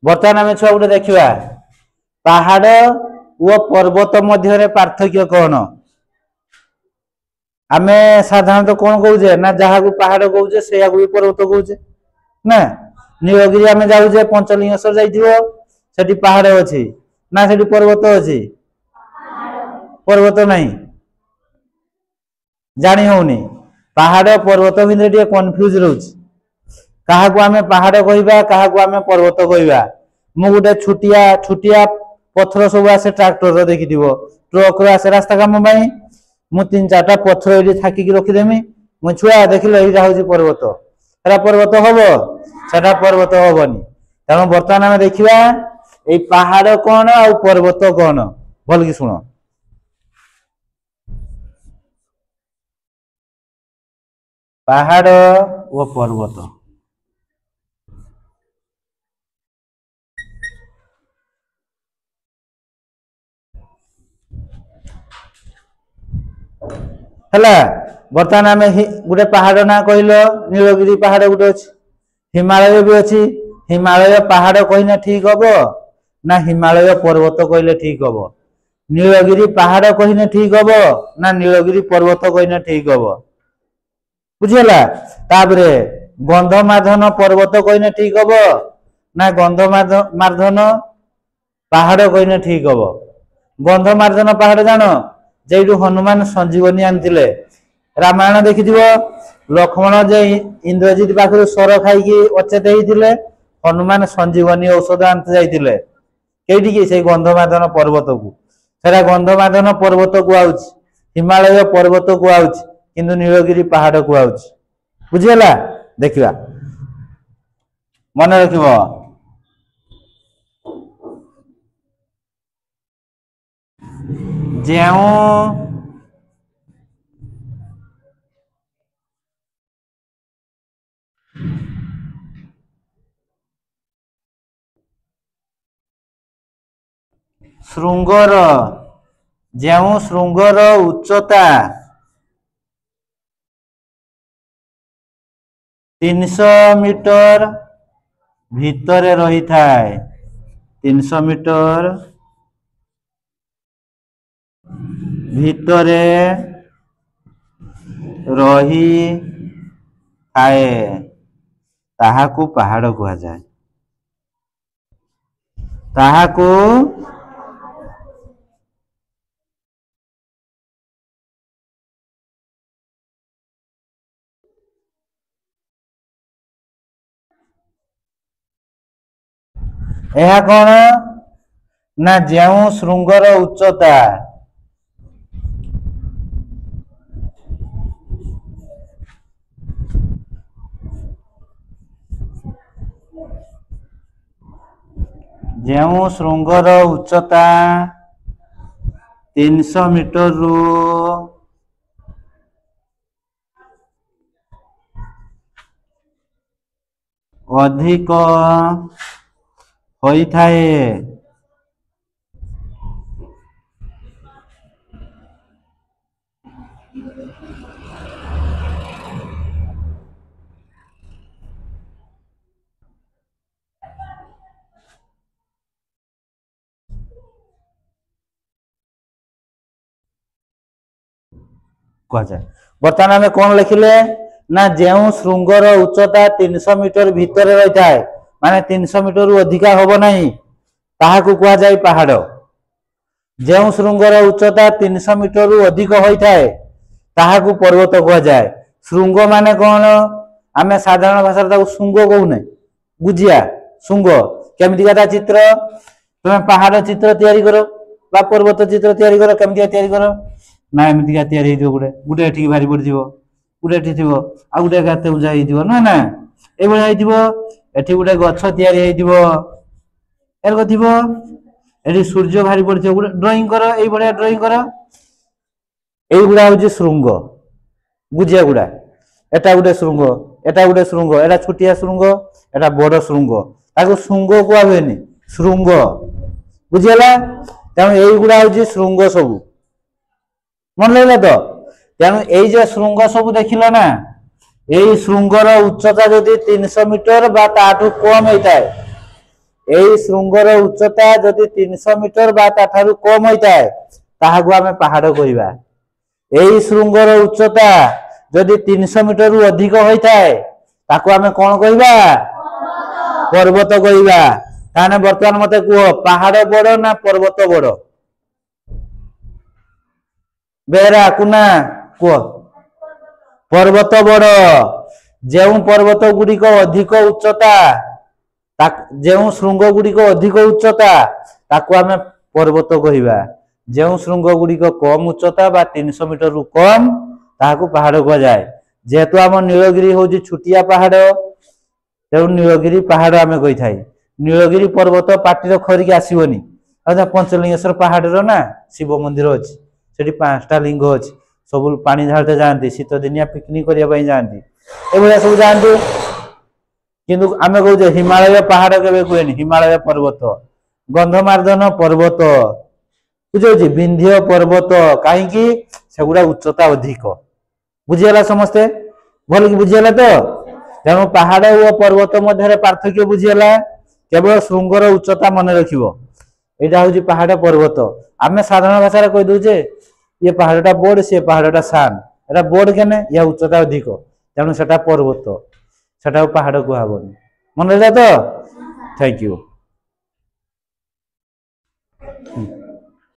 बर्तमान आम छुआ गोटे देखा पहाड़ और पर्वत मध्य पार्थक्य कौन आम साधारणतः कौन कहे ना जहाँ को पहाड़ कहे से भी पर्वत कहे ना नीलगिरी आम जाऊे पंचलिंगेश्वर जाइए पहाड़ अच्छी ना से पर्वत अच्छी पर्वत नहीं जानी होनी पहाड़ पर्वत भितर कन्फ्यूज रोच क्या आम पहाड़ कहवा क्या पर्वत कहवा मु गोटे छुटिया छुटिया पथर सब आसे ट्राक्टर देखी ट्रक आसे रास्ता कम मु 3-4टा पथर ये थाकिक रखीदेमी मु छुआ देख यहाँ हूँ पर्वत सेटा पर्वत हम सेटा पर्वत हेनी तेणु बर्तमान आम देखा ये पहाड़ कौन आ पर्वत कौन भल कि शुण पहाड़ वो पर्वत है बर्तमान आम गोटे पहाड़ ना कहल नीलगिरी पहाड़ गोटे अच्छी हिमालय भी अच्छी हिमालय पहाड़ कहना ठीक हम ना हिमालय पर्वत कहले ठीक हम नीलगिरी पहाड़ कहने ठीक हम ना नीलगिरी पर्वत कहना ठीक हम बुझेगा तापर गंधमार्धन पर्वत कहने ठीक हम ना गंधमार्धन पहाड़ कहने ठीक हम गंधमार्धन पहाड़ जान जो हनुमान संजीवनी आनी रामायण देखि लक्ष्मण जे इंद्रजित पाखर स्वर खाई अचेत होते हनुमान संजीवनी औषध आनते जाइए कईटी से गंधमार्धन पर्वत को सेटा गंधमार्धन पर्वत कहु हिमालय पर्वत कहु किंतु नीलगिरी पहाड़ कहु बुझीगला देखा मन रख श्रृंगर जो श्रृंगर उच्चता 300 मीटर भितर रही थाए 300 मीटर भितरे रही थाए ताहाकू पहाड़ कहा जाए ताहाकू यह कौन ना जो श्रृंगर उच्चता जो श्रृंगर उच्चता 300 मीटर रु अधिक होई थाए कह जाए बर्तमान आम कौन लिखिले ना जो श्रृंगर उच्चता 300 मीटर भितर रही थाए माने 300 मीटर रु अधिका होब नहीं ताहाकू कहा जाए पहाड़ जो श्रृंगर उच्चता 300 मीटर रु अधिक होता है ताहाकू पर्वत कहा जाए श्रृंग माने कौन आम साधारण भाषा शुंग कहूने गुजिया शुंग केमितिका चित्र तुम पहाड़ चित्र तैयारी करो बा पर्वत चित्र तैयारी करो केमितिका तैयारी करो ना एमतीका तैयारी हो गोटे गोटे एठी भारी पड़ो गोटे एठी थी आ गोटे गाते उजा हो ना ना ये एठी गोटे गछ तैयारी एरक थी एठी सूर्य भारी पड़ो गोटे ड्रॉइंग कर ये ड्रॉइंग कर युवा हूँ श्रृंग गुजिया गुड़ा एटा गोटे श्रृंग एटा गोटे श्रृंग एटा छोटिया श्रृंग एटा बड़ श्रृंग ताको श्रृंग कह हुए श्रृंग बुझीगला तेणु युवा हूँ श्रृंग सब मन लगे तो तेणु ये श्रृंग सब देखिल ना यही श्रृंगर उच्चता जदि 300 मीटर बा ताठू कम होता है एई श्रृंगर उच्चता जदि 300 मीटर बा ताठारु कम होइताय ताहाकु आमे पहाड़ कहिबा। एई श्रृंगर उच्चता जदि 300 मीटर रु अधिक होइताय ताकु आमे कोन कहिबा पर्वत कहिबा। ताने वर्तमान मते कुह पहाड़ बड़ ना पर्वत बड़ बेरा कुना कुह पर्वत बड़। जेउ पर्वत गुड़िक अधिक उच्चता जेउ श्रृंग गुड़िक अधिक उच्चता ताकु आमे पर्वत कहिबा। जेउ श्रृंग गुड़िक कम उच्चता बा 300 मीटर रु कम ताहाकु पहाड़ कह जाए। जेहेतु आम नीलगिरी होउची छुटिया पहाड़ तेणु नीलगिरी पहाड़ आमे कहि थाई। नीलगिरी पर्वत पाटी खरिक आसीबनी। अच्छा पंचलिंगेश्वर पहाड़ रो ना शिव मंदिर अछि सेठी 5टा लिंग अछि सब पानी ढालते जाती शीत दिनिया पिकनिक करने जाती ए सब जाती। किंतु आमे कहूचे हिमालय पहाड़ केबे कहेनी हिमालय पर्वत गंधमार्दन पर्वत बुझे विंध्य पर्वत कहीं सेगुड़ा उच्चता अधिक बुझीगला समस्ते भल कि बुझीगला तो। तेणु पहाड़ और पर्वत मध्य पार्थक्य बुझीगला केवल श्रृंगर उच्चता मन रखिबो एटा होची पहाड़ पर्वत। आमे साधारण भाषा कहि दउचे ये पहाड़टा बोर्ड से पहाड़टा सान एटा बोर्ड केने या उच्चता अधिक तेणु सेटा पर्वत सेटा पहाड़ कहबनी मन रहा तो। Thank you.